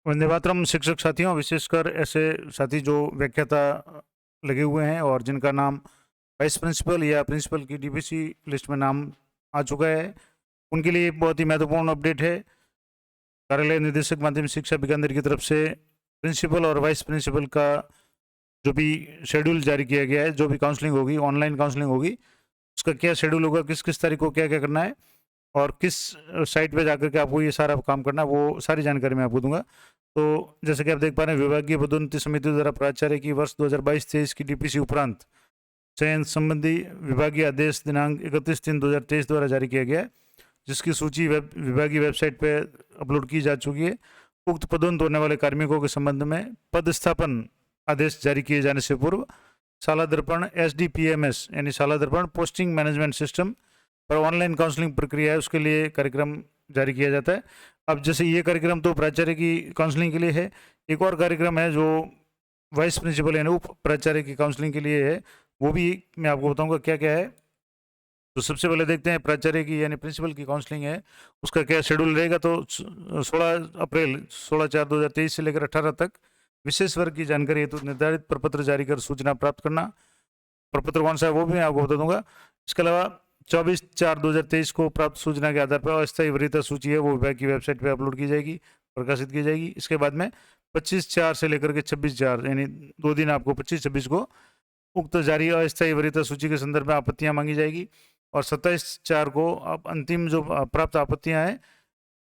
वंदे मातरम शिक्षक साथियों, विशेषकर ऐसे साथी जो व्याख्याता लगे हुए हैं और जिनका नाम वाइस प्रिंसिपल या प्रिंसिपल की डीपीसी लिस्ट में नाम आ चुका है, उनके लिए बहुत ही महत्वपूर्ण अपडेट है। कार्यालय निदेशक माध्यमिक शिक्षा बीकानेर की तरफ से प्रिंसिपल और वाइस प्रिंसिपल का जो भी शेड्यूल जारी किया गया है, जो भी काउंसलिंग होगी, ऑनलाइन काउंसलिंग होगी, उसका क्या शेड्यूल होगा, किस किस तारीख को क्या क्या करना है और किस साइट पे जाकर के आपको ये सारा काम करना है, वो सारी जानकारी मैं आपको दूंगा। तो जैसे कि आप देख पा रहे हैं, विभागीय पदोन्नति समिति द्वारा प्राचार्य की वर्ष 2022-23 की डीपीसी उपरांत चयन संबंधी विभागीय आदेश दिनांक 31/3/2023 द्वारा जारी किया गया है, जिसकी सूची विभागीय वेबसाइट पर अपलोड की जा चुकी है। उक्त पदोन्नत होने वाले कार्मिकों के संबंध में पदस्थापन आदेश जारी किए जाने से पूर्व शाला दर्पण SDPMS यानी शाला दर्पण पोस्टिंग मैनेजमेंट सिस्टम पर ऑनलाइन काउंसलिंग प्रक्रिया है, उसके लिए कार्यक्रम जारी किया जाता है। अब जैसे ये कार्यक्रम तो प्राचार्य की काउंसलिंग के लिए है, एक और कार्यक्रम है जो वाइस प्रिंसिपल यानी उप प्राचार्य की काउंसलिंग के लिए है, वो भी मैं आपको बताऊंगा क्या क्या है। तो सबसे पहले देखते हैं प्राचार्य की यानी प्रिंसिपल की काउंसलिंग है, उसका क्या शेड्यूल रहेगा। तो 16 अप्रैल से लेकर 18 तक विशेष वर्ग की जानकारी हेतु निर्धारित प्रपत्र जारी कर सूचना प्राप्त करना। प्रपत्र कौन सा है वो भी मैं आपको बता दूंगा। इसके अलावा 24/4/2023 को प्राप्त सूचना के आधार पर अस्थायी वरीयता सूची है, वो विभाग की वेबसाइट पर अपलोड की जाएगी, प्रकाशित की जाएगी। इसके बाद में 25/4 से लेकर के 26/4 यानी 2 दिन आपको 25-26 को उक्त जारी अस्थायी वरीयता सूची के संदर्भ में आपत्तियां मांगी जाएगी और 27/4 को अब अंतिम जो प्राप्त आपत्तियां हैं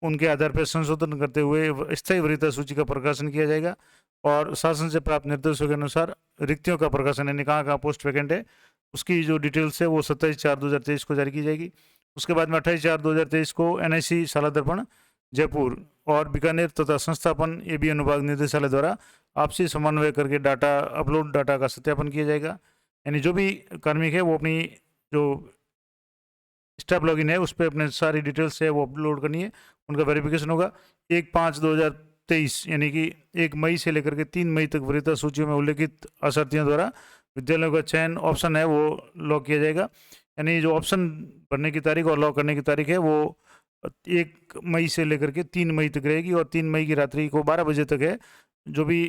उनके आधार पर संशोधन करते हुए स्थायी वरीयता सूची का प्रकाशन किया जाएगा और शासन से प्राप्त निर्देशों के अनुसार रिक्तियों का प्रकाशन यानी कहाँ पोस्ट वैकेंट है उसकी जो डिटेल्स है वो 27/4/2023 को जारी की जाएगी। उसके बाद में 28/4/2023 को NIC शाला दर्पण जयपुर और बीकानेर तथा संस्थापन AB अनुभाग निदेशालय द्वारा आपसी समन्वय करके डाटा अपलोड डाटा का सत्यापन किया जाएगा। यानी जो भी कार्मिक है वो अपनी जो स्टाफ लॉगिन है उस पर अपने सारी डिटेल्स है वो अपलोड करनी है, उनका वेरिफिकेशन होगा। 1/5/2023 यानी कि 1 मई से लेकर के 3 मई तक वरीयता सूचियों में उल्लेखित अशर्तियों द्वारा विद्यालयों का चयन ऑप्शन है वो लॉक किया जाएगा। यानी जो ऑप्शन भरने की तारीख और लॉक करने की तारीख है वो 1 मई से लेकर के 3 मई तक रहेगी और 3 मई की रात्रि को 12 बजे तक है। जो भी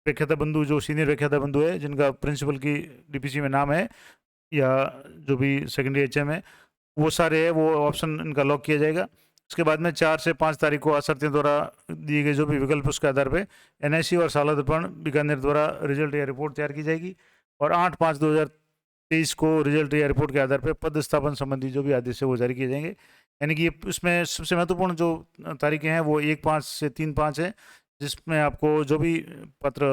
व्याख्याता बंधु, जो सीनियर व्याख्याता बंधु है जिनका प्रिंसिपल की डीपीसी में नाम है या जो भी सेकेंडरी HM है, वो सारे है वो ऑप्शन इनका लॉक किया जाएगा। उसके बाद में 4 से 5 तारीख को अशर्तियों द्वारा दिए गए जो भी विकल्प उसके आधार पे NIC और शाला दर्पण बीकानेर द्वारा रिजल्ट या रिपोर्ट तैयार की जाएगी और 8/5/2023 को रिजल्ट या रिपोर्ट के आधार पर पद स्थापन संबंधी जो भी आदेश है वो जारी किए जाएंगे। यानी कि इसमें सबसे महत्वपूर्ण जो तारीखें हैं वो 1/5 से 3/5 है, जिसमें आपको जो भी पत्र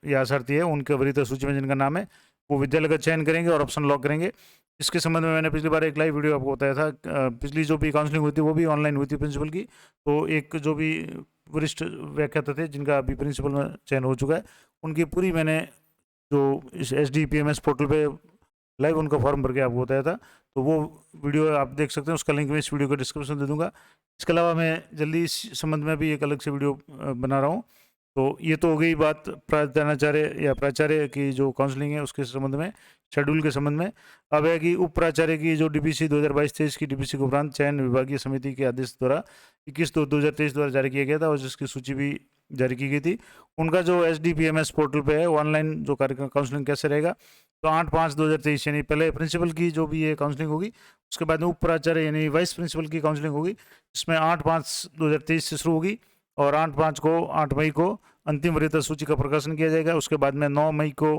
या अशर्ती है उनके वरीयता सूची में जिनका नाम है वो विद्यालय का चयन करेंगे और ऑप्शन लॉक करेंगे। इसके संबंध में मैंने पिछली बार एक लाइव वीडियो आपको बताया था। पिछली जो भी काउंसलिंग हुई थी वो भी ऑनलाइन हुई थी प्रिंसिपल की। तो एक जो भी वरिष्ठ व्याख्याता थे जिनका अभी प्रिंसिपल में चयन हो चुका है, उनकी पूरी मैंने जो इस SDPMS पोर्टल पे लाइव उनका फॉर्म भर के आपको बताया था, तो वो वीडियो आप देख सकते हैं। उसका लिंक मैं इस वीडियो को डिस्क्रिप्शन दे दूंगा। इसके अलावा मैं जल्दी इस संबंध में भी एक अलग से वीडियो बना रहा हूँ। तो ये तो हो गई बात प्राचार्य या प्राचार्य की जो काउंसलिंग है उसके संबंध में, शेड्यूल के संबंध में। अब है कि उप प्राचार्य की जो डीपीसी 2022-23 की डीपीसी के उपरांत चयन विभागीय समिति के आदेश द्वारा 21/2/2023 द्वारा जारी किया गया था और जिसकी सूची भी जारी की गई थी। उनका जो SDPMS पोर्टल पे है ऑनलाइन जो कार्यक्रम काउंसलिंग कैसे रहेगा, तो 8/5/2023 यानी पहले प्रिंसिपल की जो भी ये काउंसलिंग होगी, उसके बाद में उप प्राचार्य यानी वाइस प्रिंसिपल की काउंसलिंग होगी, जिसमें 8/5/2023 से शुरू होगी और 8 मई को अंतिम वरीयता सूची का प्रकाशन किया जाएगा। उसके बाद में 9 मई को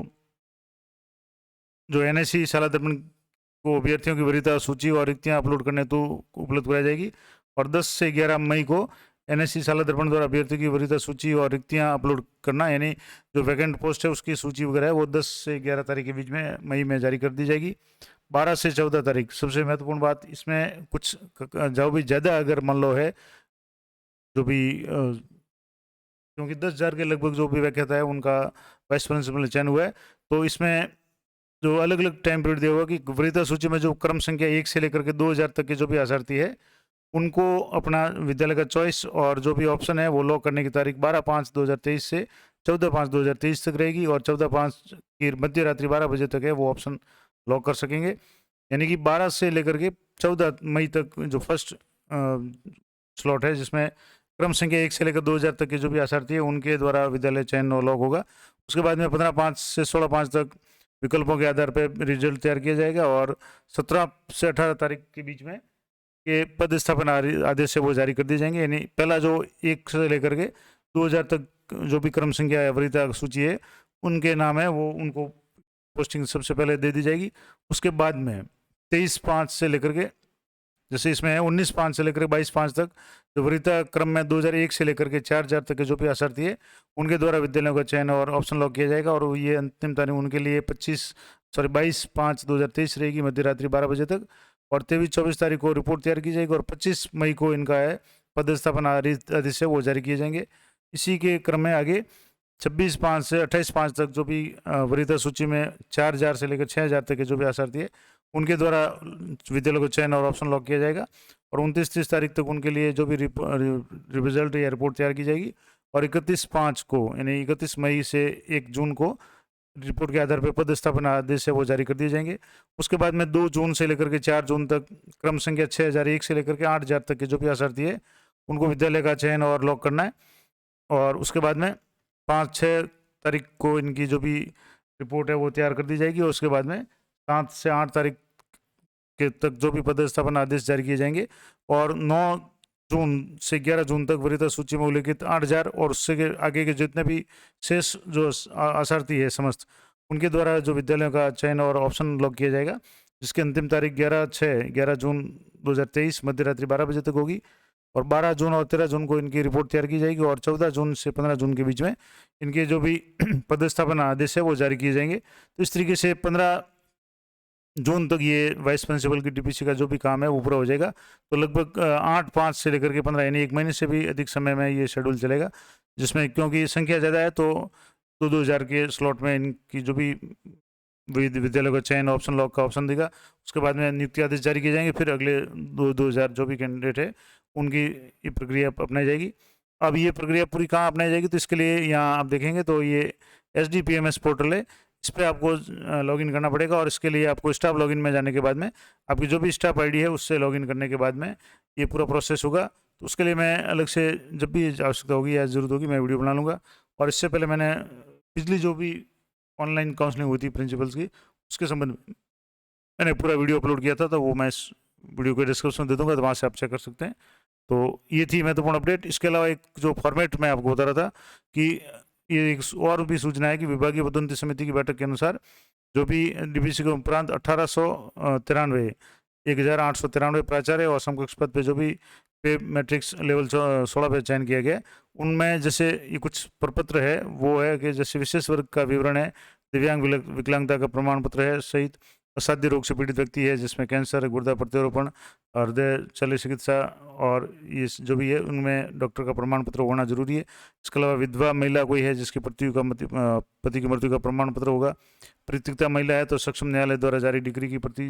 जो NIC शाला दर्पण को अभ्यर्थियों की वरीयता सूची और रिक्तियां अपलोड करने तो उपलब्ध कराई जाएगी और 10 से 11 मई को NIC शाला दर्पण द्वारा अभ्यर्थियों की वरीयता सूची और रिक्तियां अपलोड करना, यानी जो वैकेंट पोस्ट है उसकी सूची वगैरह है वो 10 से 11 तारीख के बीच में मई में जारी कर दी जाएगी। 12 से 14 तारीख सबसे महत्वपूर्ण बात इसमें, कुछ जो भी ज़्यादा अगर मान लो है जो भी क्योंकि 10,000 के लगभग जो भी व्याख्याता है उनका वाइस प्रिंसिपल चयन हुआ है, तो इसमें जो अलग अलग टाइम पीरियड दिया हुआ कि वरीयता सूची में जो क्रम संख्या 1 से लेकर के 2000 तक के जो भी अशर्ती है उनको अपना विद्यालय का चॉइस और जो भी ऑप्शन है वो लॉक करने की तारीख 12/5/2023 से 14/5/2023 तक रहेगी और 14/5 की मध्य रात्रि 12 बजे तक है वो ऑप्शन लॉक कर सकेंगे। यानी कि 12 से लेकर के 14 मई तक जो फर्स्ट स्लॉट है जिसमें क्रम संख्या 1 से लेकर 2000 तक के जो भी आशार्थी है उनके द्वारा विद्यालय चयन और लॉक होगा। उसके बाद में 15/5 से 16/5 तक विकल्पों के आधार पर रिजल्ट तैयार किया जाएगा और 17 से 18 तारीख के बीच में ये पद स्थापना आदेश है वो जारी कर दिए जाएंगे। यानी पहला जो 1 से लेकर के 2000 तक जो भी क्रम संख्या या वरीयता सूची है उनके नाम है वो उनको पोस्टिंग सबसे पहले दे दी जाएगी। उसके बाद में 23/5 से लेकर के, जैसे इसमें है 19/5 से लेकर 22/5 तक जो वरीयता क्रम में 2001 से लेकर के 4000 तक के जो भी आशार्थी है उनके द्वारा विद्यालयों का चयन और ऑप्शन लॉक किया जाएगा और ये अंतिम तारीख उनके लिए 22/5/2023 रहेगी मध्य रात्रि 12 बजे तक। और 23-24 तारीख को रिपोर्ट तैयार की जाएगी और 25 मई को इनका है पदस्थापना आदेश है वो जारी किए जाएंगे। इसी के क्रम में आगे 26/5 से 28/5 तक जो भी वरीयता सूची में 4000 से लेकर 6000 तक के जो भी आशार्थी है उनके द्वारा विद्यालय को चयन और ऑप्शन लॉक किया जाएगा और 29-30 तारीख तक उनके लिए जो भी रिजल्ट या रिपोर्ट तैयार की जाएगी और 31/5 को यानी 31 मई से 1 जून को रिपोर्ट के आधार पर पदस्थापना आदेश है वो जारी कर दिए जाएंगे। उसके बाद में 2 जून से लेकर के 4 जून तक क्रम संख्या 6001 से लेकर के 8000 तक के जो भी आशार्थी है उनको विद्यालय का चयन और लॉक करना है और उसके बाद में 5-6 तारीख को इनकी जो भी रिपोर्ट है वो तैयार कर दी जाएगी और उसके बाद में 7 से 8 तारीख के तक जो भी पदस्थापना आदेश जारी किए जाएंगे और 9 जून से 11 जून तक वरीयता सूची में उल्लेखित 8000 और उससे आगे के जितने भी शेष जो आशार्थी है समस्त उनके द्वारा जो विद्यालयों का चयन और ऑप्शन लॉक किया जाएगा जिसकी अंतिम तारीख 11 जून 2023 मध्य रात्रि 12 बजे तक होगी और 12 जून और 13 जून को इनकी रिपोर्ट तैयार की जाएगी और 14 जून से 15 जून के बीच में इनके जो भी पदस्थापना आदेश है वो जारी किए जाएंगे। तो इस तरीके से 15 जून तक ये वाइस प्रिंसिपल की डीपीसी का जो भी काम है वो पूरा हो जाएगा। तो लगभग 8-5 से लेकर के 15 यानी 1 महीने से भी अधिक समय में ये शेड्यूल चलेगा, जिसमें क्योंकि संख्या ज़्यादा है तो 2-2000 के स्लॉट में इनकी जो भी विद्यालय का चयन ऑप्शन लॉक का ऑप्शन देगा। उसके बाद में नियुक्ति आदेश जारी किए जाएंगे, फिर अगले 2000 जो भी कैंडिडेट है उनकी ये प्रक्रिया अपनाई जाएगी। अब ये प्रक्रिया पूरी कहाँ अपनाई जाएगी, तो इसके लिए यहाँ आप देखेंगे तो ये SDPMS पोर्टल है, इस पर आपको लॉगिन करना पड़ेगा और इसके लिए आपको स्टाफ लॉगिन में जाने के बाद में आपकी जो भी स्टाफ आईडी है उससे लॉगिन करने के बाद में ये पूरा प्रोसेस होगा। तो उसके लिए मैं अलग से जब भी आवश्यकता होगी या ज़रूरत होगी मैं वीडियो बना लूँगा। और इससे पहले मैंने पिछली जो भी ऑनलाइन काउंसलिंग हुई थी प्रिंसिपल्स की उसके संबंध में मैंने पूरा वीडियो अपलोड किया था, तो वो मैं इस वीडियो को डिस्क्रिप्शन दे दूँगा, तो वहाँ से आप चेक कर सकते हैं। तो ये थी महत्वपूर्ण अपडेट। इसके अलावा एक जो फॉर्मेट मैं आपको बता रहा था कि ये एक और भी सूचना है कि विभागीय पदोन्नति समिति की बैठक के अनुसार जो भी डीपीसी के उपरांत 1893 प्राचार्य और समकक्ष पद पे जो भी पे मैट्रिक्स लेवल 16 पे चयन किया गया, उनमें जैसे ये कुछ प्रपत्र है वो है कि जैसे विशेष वर्ग का विवरण है, दिव्यांग विकलांगता का प्रमाण पत्र है सहित असाध्य रोग से पीड़ित व्यक्ति है जिसमें कैंसर, गुर्दा प्रत्यारोपण, हृदय शल्य चिकित्सा और ये जो भी है उनमें डॉक्टर का प्रमाण पत्र होना जरूरी है। इसके अलावा विधवा महिला कोई है जिसकी पति की मृत्यु का प्रमाण पत्र होगा। परित्यक्ता महिला है तो सक्षम न्यायालय द्वारा जारी डिग्री की प्रति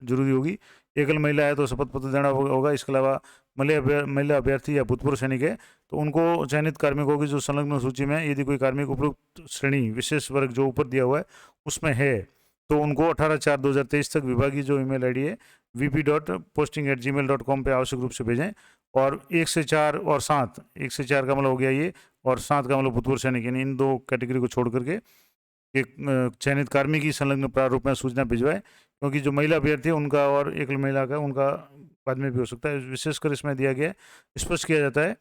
जरूरी होगी। एकल महिला है तो शपथ पत्र देना होगा। इसके अलावा महिला अभ्यर्थी या भूतपूर्व सैनिक है तो उनको चयनित कार्मिकों की जो संलग्न सूची में यदि कोई कार्मिक उपयुक्त श्रेणी विशेष वर्ग जो ऊपर दिया हुआ है उसमें है तो उनको 18/4/2023 तक विभागीय जो ईमेल आईडी है vp.posting@gmail.com पे आवश्यक रूप से भेजें। और 1 से 4 और 7, 1 से 4 का मतलब हो गया ये और 7 का मतलब भूतपूर्व सैनिक, यानी इन दो कैटेगरी को छोड़ करके एक चयनित कार्मिक की संलग्न प्रारूप में सूचना भिजवाए, क्योंकि जो महिला अभ्यर्थी है उनका और एकल महिला का उनका बाद में भी हो सकता है। विशेषकर इसमें दिया गया है, स्पष्ट किया जाता है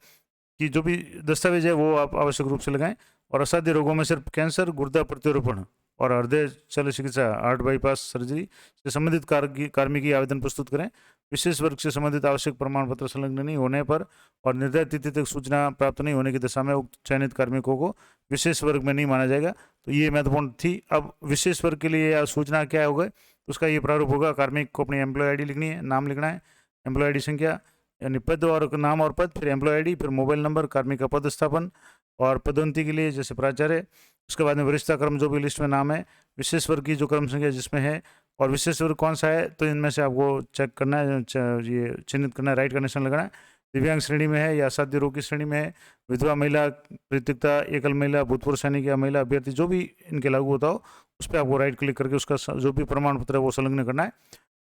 कि जो भी दस्तावेज है वो आप आवश्यक रूप से लगाएं और असाध्य रोगों में सिर्फ कैंसर, गुर्दा प्रत्यारोपण और हृदय शल्य चिकित्सा, हार्ट बाईपास सर्जरी से संबंधित कार्मिकी आवेदन प्रस्तुत करें। विशेष वर्ग से संबंधित आवश्यक प्रमाण पत्र संलग्न नहीं होने पर और निर्धारित तिथि तक सूचना प्राप्त नहीं होने की दशा में उक्त चयनित कार्मिकों को विशेष वर्ग में नहीं माना जाएगा। तो ये महत्वपूर्ण थी। अब विशेष वर्ग के लिए सूचना क्या होगा, उसका ये प्रारूप होगा। कार्मिक को अपनी एम्प्लॉय आईडी लिखनी है, नाम लिखना है, एम्प्लॉय आईडी संख्या यानी पद और नाम और पद, फिर एम्प्लॉय आईडी, फिर मोबाइल नंबर, कार्मिक का पद स्थापन और पदोन्नति के लिए जैसे प्राचार्य। उसके बाद में वरिष्ठता क्रम जो भी लिस्ट में नाम है, विशेष वर्ग की जो क्रम संख्या जिसमें है और विशेष वर्ग कौन सा है, तो इनमें से आपको चेक करना है, ये चिन्हित करना है, राइट का निशान लगाना है। दिव्यांग श्रेणी में है या असाध्य रोग की श्रेणी में है, विधवा महिला, परित्यक्ता, एकल महिला, भूतपूर्व सैनिक या महिला अभ्यर्थी जो भी इनके लागू होता हो उस पर आपको राइट क्लिक करके उसका जो भी प्रमाण पत्र है वो संलग्न करना है।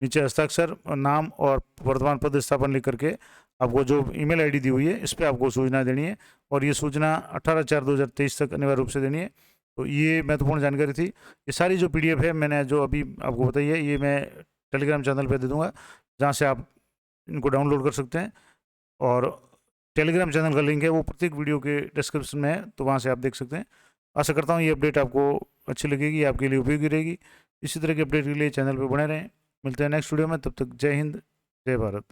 नीचे हस्ताक्षर, नाम और वर्तमान पद स्थापन लिख करके आपको जो ईमेल आईडी दी हुई है इस पर आपको सूचना देनी है, और ये सूचना 18/4/2023 तक अनिवार्य रूप से देनी है। तो ये महत्वपूर्ण जानकारी थी। ये सारी जो PDF है मैंने जो अभी आपको बताई है, ये मैं टेलीग्राम चैनल पे दे दूंगा, जहाँ से आप इनको डाउनलोड कर सकते हैं। और टेलीग्राम चैनल का लिंक है वो प्रत्येक वीडियो के डिस्क्रिप्शन में है, तो वहाँ से आप देख सकते हैं। आशा करता हूँ ये अपडेट आपको अच्छी लगेगी, आपके लिए उपयोगी रहेगी। इसी तरह के अपडेट के लिए चैनल पर बने रहें। मिलते हैं नेक्स्ट वीडियो में, तब तक जय हिंद, जय भारत।